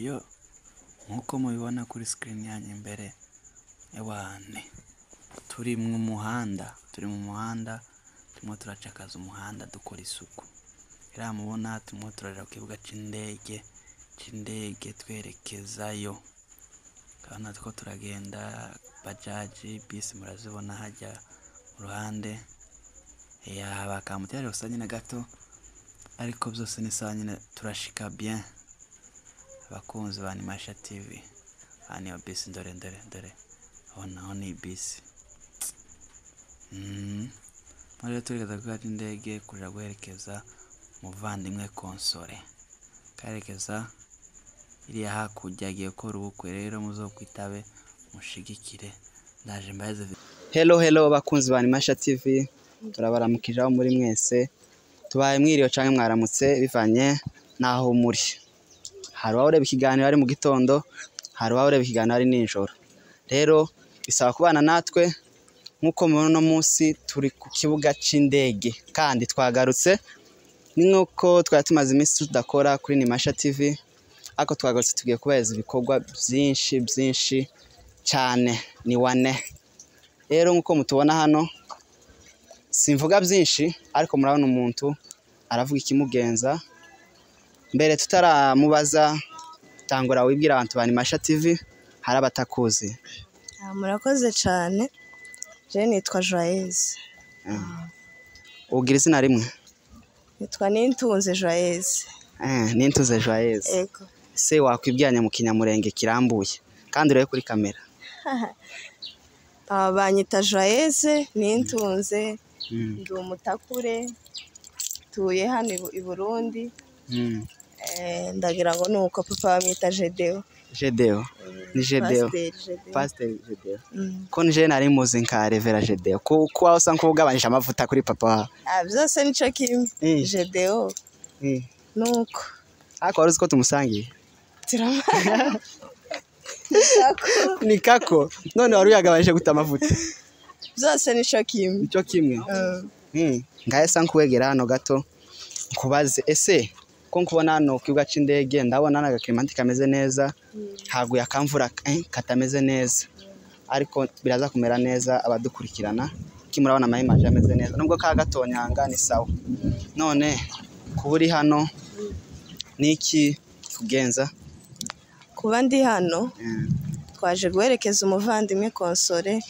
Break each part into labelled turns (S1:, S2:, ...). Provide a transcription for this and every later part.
S1: Yo nkuko mubibona kuri screen yanyu imbere ewane turi mu muhanda turimo turacakaza umuhanda dukora isuku era mubona turimo turaja ku kibuga c'indege twerekezayo kana tuko turagenda bajaji bisi murazibona hajya mu ruhande ya bakamutera usanye na gato ariko byose ni sawa nyine turashika bien abakunzi ba Animasha TV ani bisi ndore ona ni bisi muri turigeza ku indege kuja guherekeza muvandimwe Konsole karekeza iri hakujya agiye gukora ubukwe rero muzokwitabe mushigikire ndaje mbaze.
S2: Hello bakunzi ba Animasha TV turabaramukije aho muri mwese tubaye mwiriyo canke mwaramutse bivanye naho muri. Hari ureba ikiganiro ari mu gitondo, hari ureba ikiganiro ari ninjoro. Rero bisaba kubana natwe nkuko mubona munsi turi ku kibuga c'indege kandi twagarutse ni nkuko twari tumaze iminsi tudakora kuri Animasha TV ako twagarutse tugiye kubaza ibikorwa byinshi cyane ni wane. Rero nkuko mutubona hano simvuga byinshi ariko murabona umuntu aravuga ikimugenza. Mbere tutaramubaza tangura wibwira abantu ba Animasha TV hari abatakuzi.
S3: Murakoze cyane. Je nitwa Joyeuse.
S2: Ugira izina rimwe?
S3: Nitwa Nintunze Joyeuse.
S2: Nintunze Joyeuse.
S3: Ego.
S2: Se wakwibwiranya mu kinyamurenge kirambuye kandi urebe kuri kamera.
S3: Banyita Joyeuse Nintunze ndi umutakure tuye hano i Burundi. Ndagira ngo nuko papa bamwita Jedeo. Ni Jedeo. Pastor Jedeo. Ko nje nari muzi nka Revera Jedeo. Ko aho sanko ugabanyije amavuta kuri papa. Byose nico kimwe. Jedeo. Nuko.
S2: Ako waruzi ko tumusangiye. Ni kako. None wari yagabanyije guta amavuta.
S3: Byose nico kimwe.
S2: Nico kimwe. Ngaye sanko wegera hano gato kubaze ese ko nkubona hano kibuga c'indege ndabona n'agaklimanti kameze neza haguye akamvura katameze neza ariko biraza kumera neza abadukurikirana kimurabona amayimaje ameze neza nubwo ka gatonyanga ni sawa. None kuburi hano niki kugenza
S3: kuba ndi hano twaje guherekeza umuvandimwe Konsole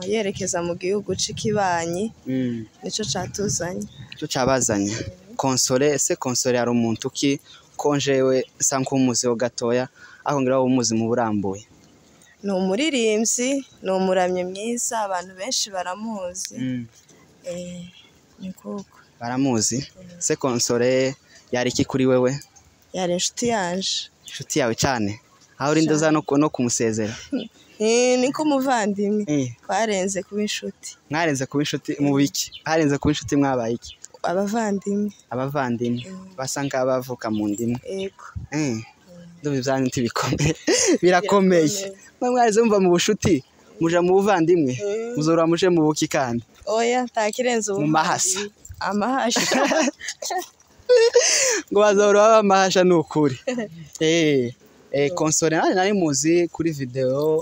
S3: yerekeza mu gihugu c'ikibanyi nico catuzanye
S2: cyo cabazanye. Konsole ese Konsole yari umuntu ki konjewe sanko umuziho gatoya akongera umuzi mu burambuye?
S3: Ni umuririmbyi ni umuramye mwiza abantu benshi baramuzi. Ni koko
S2: baramuzi. Se Konsole yari iki kuri wewe?
S3: Yari inshuti yanje.
S2: Inshuti yawe cyane aho uri ndoza no kumusezera?
S3: Niko muvandimwe twarenze kuba inshuti.
S2: Mwarenze kuba inshuti mu biki? Harenze kuba inshuti mwabaye iki?
S3: Abavandimwe
S2: basanga bavuka mu ndimwe.
S3: Yego.
S2: Ndumva ibyanyu ntibikomeye birakomeye. Mwarize mumva mu bushuti muja mu buvandimwe muzora muje mu buki kandi
S3: oya takirenze ubu
S2: mu mahasa
S3: amahasha
S2: ngo bazora amahasha nukuri. Konsole nari muzi kuri video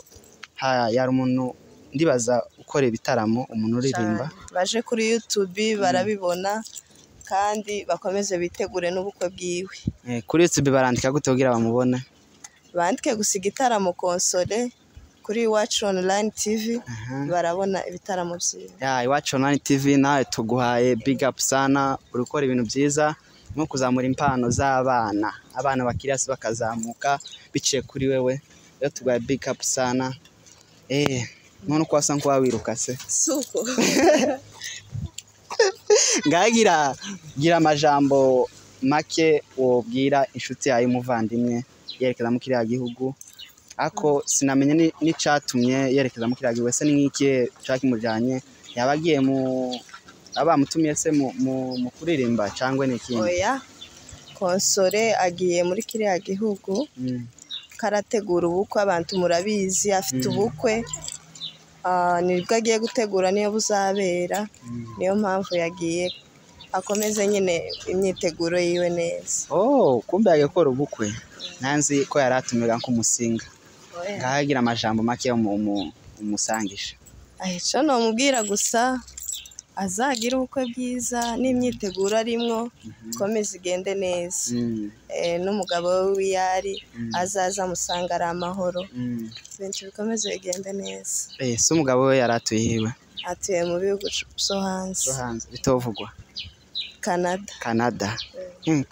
S2: yari umuntu ndibaza ukora ibitaramo umuntu uririmba
S3: baje kuri YouTube barabibona kandi bakomeze bitegure n'ubukwe bwiwe.
S2: Kuri YouTube barandika gute kugira bamubone?
S3: Bandike gusiga igitaramo Konsole kuri Iwacu Online TV barabona ibitaramo byiza.
S2: Iwacu Online TV nawe tuguhaye big up sana uri gukora ibintu byiza nko kuzamura impano z'abana bakirasi bakazamuka biciye kuri wewe rero tuguhaye big up sana. None ko wasa nko wawiruka se
S3: suko
S2: ngagira amajambo make wobwira inshuti yawe umuvandimwe yerekeza mu kiriya gihugu ako sinamenye n'icatumye yerekeza mu kiriya gihugu se n'iki cyaki mujanye yabagiye mu abamutumiye se mu kuririmba cyangwa n'ikindi?
S3: Oya Konsole agiye muri kiriya gihugu karategura ubukwe abantu murabizi afite ubukwe nibwo agiye gutegura niyo buzabera niyo mpamvu yagiye akomeze nyine imyiteguro yiwe neza.
S2: Kumbe yagiye gukora ubukwe. nanzi ko yaratumiga nk'umusinga ngahagira amajambo make umusangisha.
S3: Ahico nomubwira gusa azagira ubukwe bwiza n'imyiteguro arimwo komeza igende neza. N'umugabo we wiyari azaza musanga ari amahoro. Benshi bikomeze bigende neza.
S2: So umugabo we yaratuye hiwe?
S3: Atuye mu bihugu byo hanze.
S2: Bitovugwa?
S3: Canada.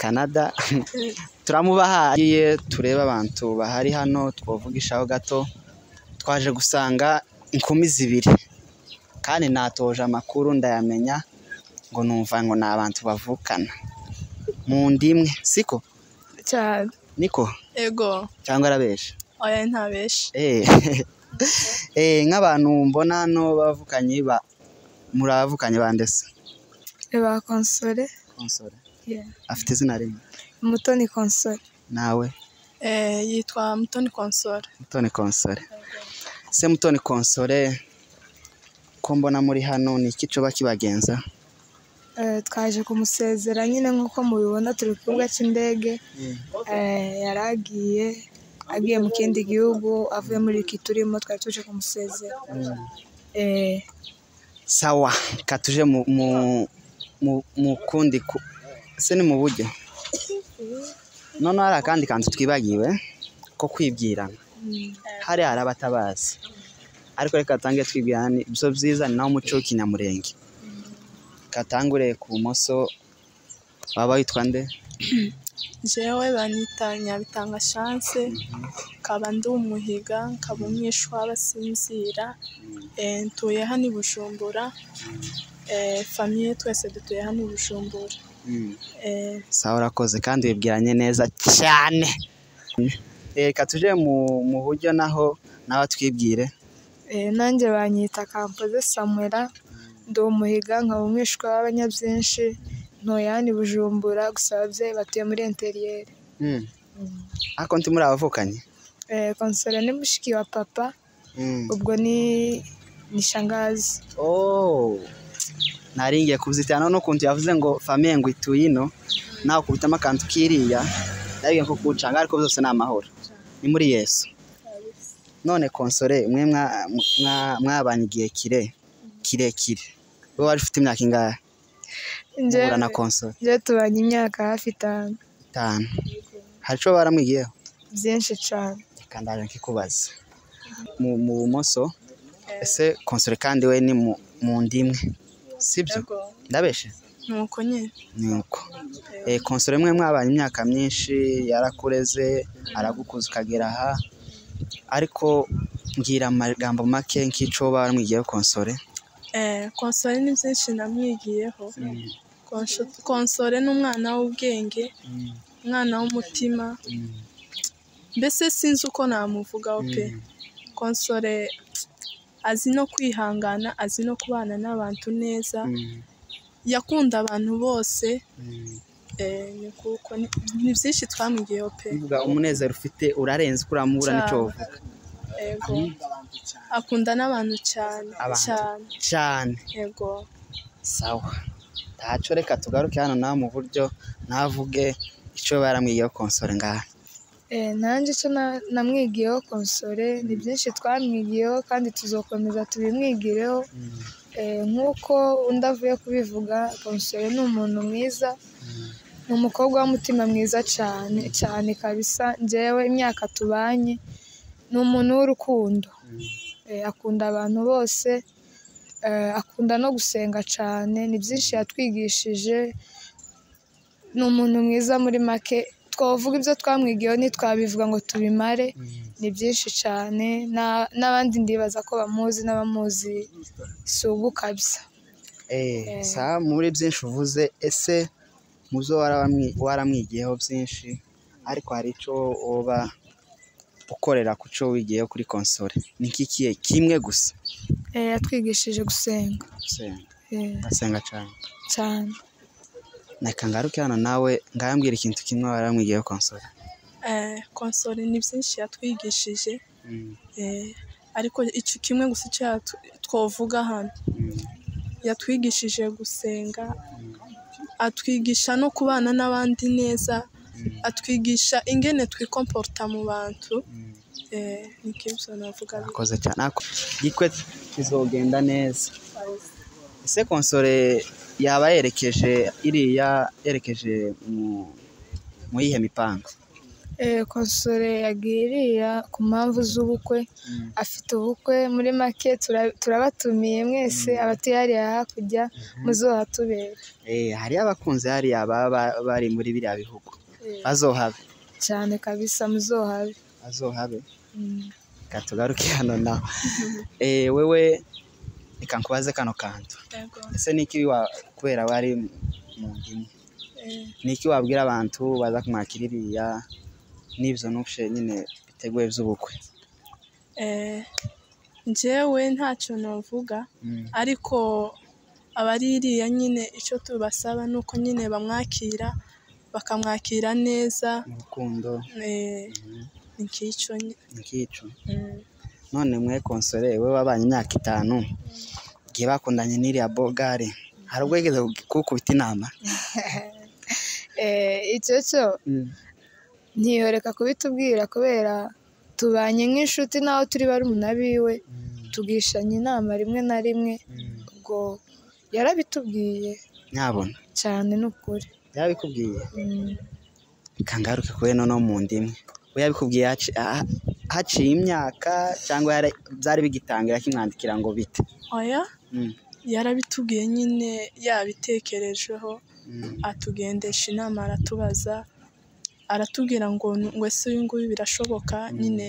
S2: Canada turamubahaye tureba abantu bahari hano twovugishaho gato. Twaje gusanga inkumi zibiri kandi natoje amakuru ndayamenya ngo numva ngo n'abantu bavukana mu ndimwe siko
S3: cyane.
S2: Niko?
S3: Ego.
S2: Cyangwa arabesha?
S3: Oya ntabesha.
S2: Nk'abantu mbona hano bavukanye muravukanye bandese?
S4: Ba Console.
S2: Afite izina rimwe?
S4: Mutoni Console.
S2: Nawe?
S4: Yitwa Mutoni Console.
S2: Mutoni Console. Se Mutoni Console ko mbona muri hano ni iki coba kibagenza?
S4: Twaje kumusezera nyine nk'uko mubibona turi ku kibuga cy'indege. Agiye mu kindi gihugu avuye muri iki turimo twari tuje kumusezera.
S2: Sawa katuje mu kundi se ni mu buryo none hari akandi kantu twibagiwe ko kwibwirana. Hari abatabazi ariko reka tangiye twibwirana ibyo byiza ni nawo muco w'ikinyamurenge. Katangure ku bumoso baba witwa nde?
S4: Jewe banyita Nyabitanga Chance, kaba ndi umuhiga, kaba umwishwa w'abasinzira. Ntuye hano i Bujumbura. Famille twese dutuye hano i Bujumbura.
S2: Sawa urakoze kandi wibwiranye neza cyane. Reka tuje mu buryo naho nawe twibwire.
S4: Nanjye banyita Kampoze Samuela, ndi umuhiga nkaba umwishwa w'abanyabyinshi. Ntuye hano i Bujumbura gusa ababyeyi batuye muri interiere.
S2: Ako nti muri abavukanye?
S4: Console ni mushiki wa papa. Ubwo ni shangazi.
S2: Naringiye kubyitana no kuntu yavuze ngo famille ngo ituye ino naho kubitama akantu kiriya ndabiye ko kucanga ariko byose ni amahoro ni muri Yesu. None Console mwe mwabanye igihe kirekire wowe wari ufite imyaka ingahe ubura na Console?
S4: Je tubanye imyaka hafi 5.
S2: Hari cyo baramwigiyeho?
S4: Byinshi cyane.
S2: Kandi aje nkikubaza mu bumoso ese Console kandi we ni mu ndimwe sibyo? Ndabeshe?
S4: Nuko nyine.
S2: Nuko Console mwe mwabanye imyaka myinshi yarakureze aragukuza ukagera aha ariko ngira amagambo make nk'ico baramwigiyeho Console.
S4: Console ni byinshi namwigiyeho. Console ni umwana w'ubwenge, umwana w'umutima. Mbese sinzi uko namuvugaho pe. Console azi no kwihangana, azi no kubana n'abantu neza. Yakunda abantu bose. Ni byinshi twamwigiyeho pe.
S2: Uvuga umunezero ufite urarenze kuramubura nico uvuga.
S4: Ego. Akunda n'abantu cyane. Ego.
S2: Sawa. Taco reka tugaruke hano nawe mu buryo navuge ico baramwigiyeho Console ngaha.
S4: Nanjye cyo namwigiyeho Console ni byinshi twamwigiyeho kandi tuzokomeza tubimwigireho. Nk'uko undavuye kubivuga Console ni umuntu mwiza, ni umukobwa w'umutima mwiza cyane kabisa. Njyewe imyaka tubanye ni umuntu w'urukundo. Akunda abantu bose, akunda no gusenga cyane. Ni byinshi yatwigishije. Ni umuntu mwiza muri make. Twavuga ibyo twamwigiyeho ntitwabivuga ngo tubimare. Ni byinshi cyane n'abandi ndibaza ko bamuzi n'abamuzi sugu kabisa.
S2: Sa muri byinshi uvuze ese muzo waramwigiyeho byinshi ariko hari ico oba ukorera ku cyo wigiyeho kuri Console ni kikiye kimwe gusa?
S4: Yatwigishije gusenga.
S2: Asenga cyane. Nakangaruke hano nawe ngayambwira ikintu kimwe waramwigiyeho Console.
S4: Console ni byinshi yatwigishije. Ariko icyo kimwe gusa cyo twovuga hano. Yatwigishije gusenga, atwigisha no kubana n'abandi neza,
S5: atwigisha ingene twikomporta mu bantu nikibyo navuga
S2: akoze cyane gikwe kizogenda neza. Ese konsole yaba yerekeje mu yihe mipango?
S4: Konsole yagiriya ku mpamvu z'ubukwe, afite ubukwe muri make turabatumiye mwese abatuye hariya hakurya muzohatubera.
S2: Hari abakunzi hariya baba bari muri biriya bihugu bazohabe
S4: cyane kabisa, muzohabe
S2: bazohabe. Katugaruke hano nawe wewe reka nkubaze kano kantu. Ese niki kubera wari mu ndimi niki wabwira abantu baza kumwakiririya n'ibyo nufashe nyine biteguye by'ubukwe?
S5: njyewe ntacyo navuga, ariko abaririya nyine icyo tubasaba nuko nyine bamwakira bakamwakira neza
S2: mu rukundo.
S5: Nikico.
S2: None mwe konsole we wabanye imyaka 5 giye bakundanye n'iriya Bogare, hari ubwo yigeze kukubita inama?
S4: Icyo cyo ntiyoreka kubitubwira kubera tubanye nk'inshuti naho turi barumuna biwe, tugishanya inama rimwe na rimwe, ubwo yarabitubwiye
S2: nyabona
S4: cyane n'ukuri.
S2: Yarabikubwiye? Kangaruke kuwe no mu ndimwe we yabikubwiye haciye imyaka cyangwa byari bigitangira kimwandikira ngo bite?
S5: Oya, yarabitubwiye nyine yabitekerejeho, atugendesha inama, aratubaza, aratubwira ngo ese uyu nguyu birashoboka, nyine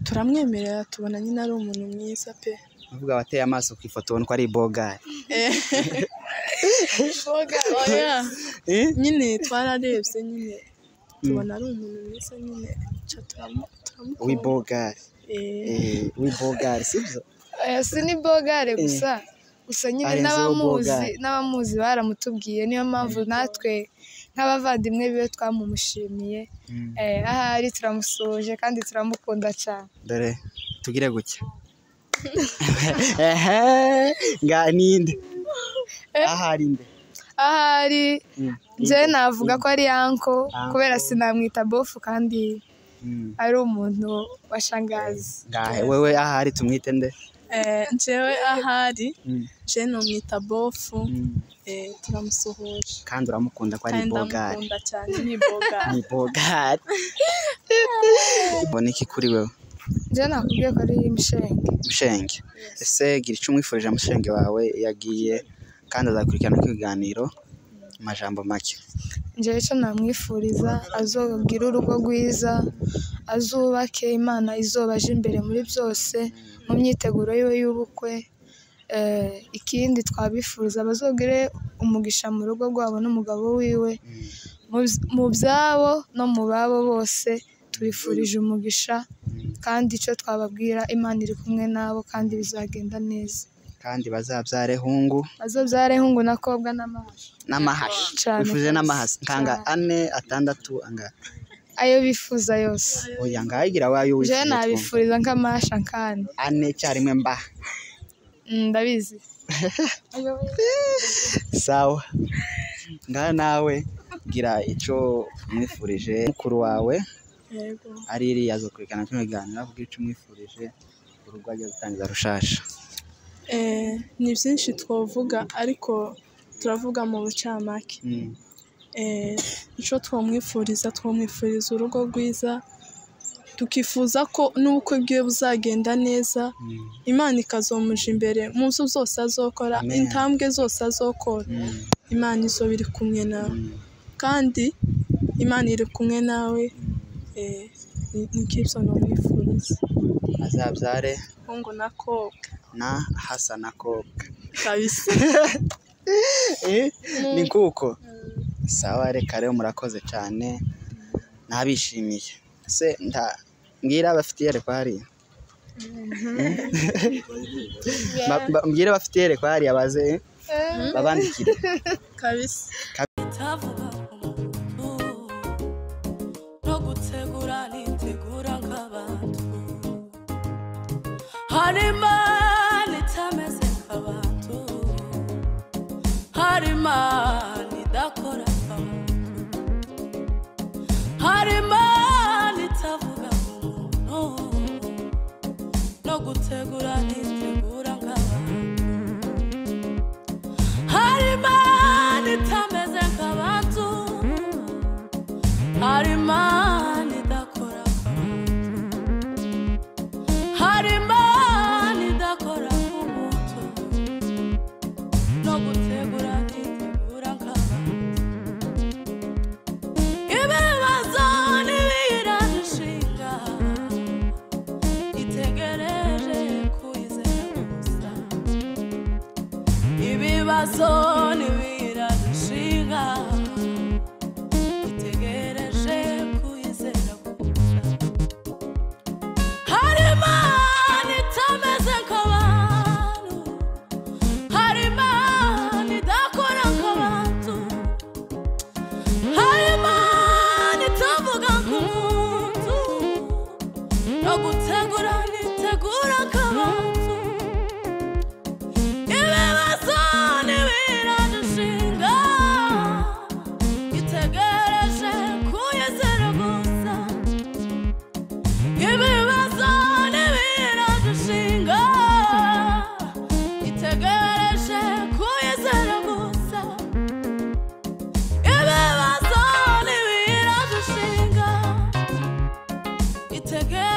S5: turamwemerera, tubona nyine ari umuntu mwiza pe.
S2: Uvuga wateye amaso ku ifoto ubona ko ari Bogare?
S5: Oya, nyine twararebye nyine tubona ari umuntu mwiza nyine turamukunda.
S2: Bogare Bogare sibyo?
S4: Si ni Bogare gusa nyine n'abamuzi baramutubwiye, niyo mpamvu natwe nk'abavandimwe biwe twamumushimiye. Ahari turamusoje kandi turamukunda cyane.
S2: Dore tugire gutya ninde
S4: ahari njye navuga ko ari yanko kubera sinamwita bofu kandi ari umuntu wa shangazi.
S2: Wewe ahari tumwite nde?
S5: Njyewe ahari je nomwita bofu. Turamusuhuje
S2: kandi uramukunda ko ari Bogare?
S5: Ndamukunda cyane, ni Bogare.
S2: Ni Bogare. Boniki kuri wewe?
S4: Je nakubwiye ko ari Mushenge.
S2: Ese gira icyo umwifurije Mushenge wawe yagiye kandi azakurikirana ikiganiro amajambo make?
S4: Njyewe icyo namwifuriza azogira urugo rwiza, azubake, Imana izobaje imbere muri byose mu myiteguro yiwe y'ubukwe. Ikindi twabifuriza bazogire umugisha mu rugo rwabo n'umugabo wiwe, mu byabo no mu babo bose tubifurije umugisha, kandi icyo twababwira Imana iri kumwe nabo kandi bizagenda neza.
S2: Kandi bazabyare hungu
S4: nakobwa
S2: n'amahashi. Bifuje n'amahasi nkanga 4 6 anga
S4: ayo bifuza yose.
S2: Oya ngayigira wayo wifuza?
S4: Je nabifuriza nk'amasha nkane
S2: 4 cyarimwe mba
S4: ndabizi.
S2: Sawa, ngaha nawe gira icyo umwifurije mukuru wawe.
S5: Yego,
S2: ariri azokurikirana kino kiganiro avuga icyo umwifurije urugo ajya gutangiza rushasha.
S5: Ni byinshi twavuga ariko turavuga mu bucamake. Icyo twamwifuriza urugo rwiza, tukifuza ko n'ubukwe bwiwe buzagenda neza, Imana ikazomuja imbere mu nzu zose azokora, intambwe zose azokora, Imana izoba iri kumwe nawe, kandi Imana iri kumwe nawe. Nikibyo namwifuriza.
S2: Azabyare
S5: hungu na kobwa
S2: na hasa na kobwa
S5: kabisa.
S2: Ni kuko sawa, reka rero murakoze cyane, nabishimiye. Se mbwira bafite yerekwa hariya, mbwira bafite yerekwa hariya baze babandikire
S5: kabisa. No gutegura nitegura nk'abantu, harima nitameze nk'abantu, harima nidakora nk'abantu, hari Imana itavuga umuntu no gutegura ntitegura nk'abantu hari Imana itameze nk'abantu hari Imana idakora hari Imana idakora nk'umuntu no gutegura ntitegura nk'abantu ibibazo ntibiradushinga itegereje kuyizera gusa ibibazo ntibiradushinga itegereje kuyizera gusa hari Imana itameze nk'abantu hari Imana idakora nk'abantu hari Imana itavuga nk'umuntu no gutegura ntitegura nk'abantu ibibazo ntibiradushinga itegereje kuyizera gusa ibibazo ntibiradushinga itegereje kuyizera gusa ibibazo ntibiradushinga itegereje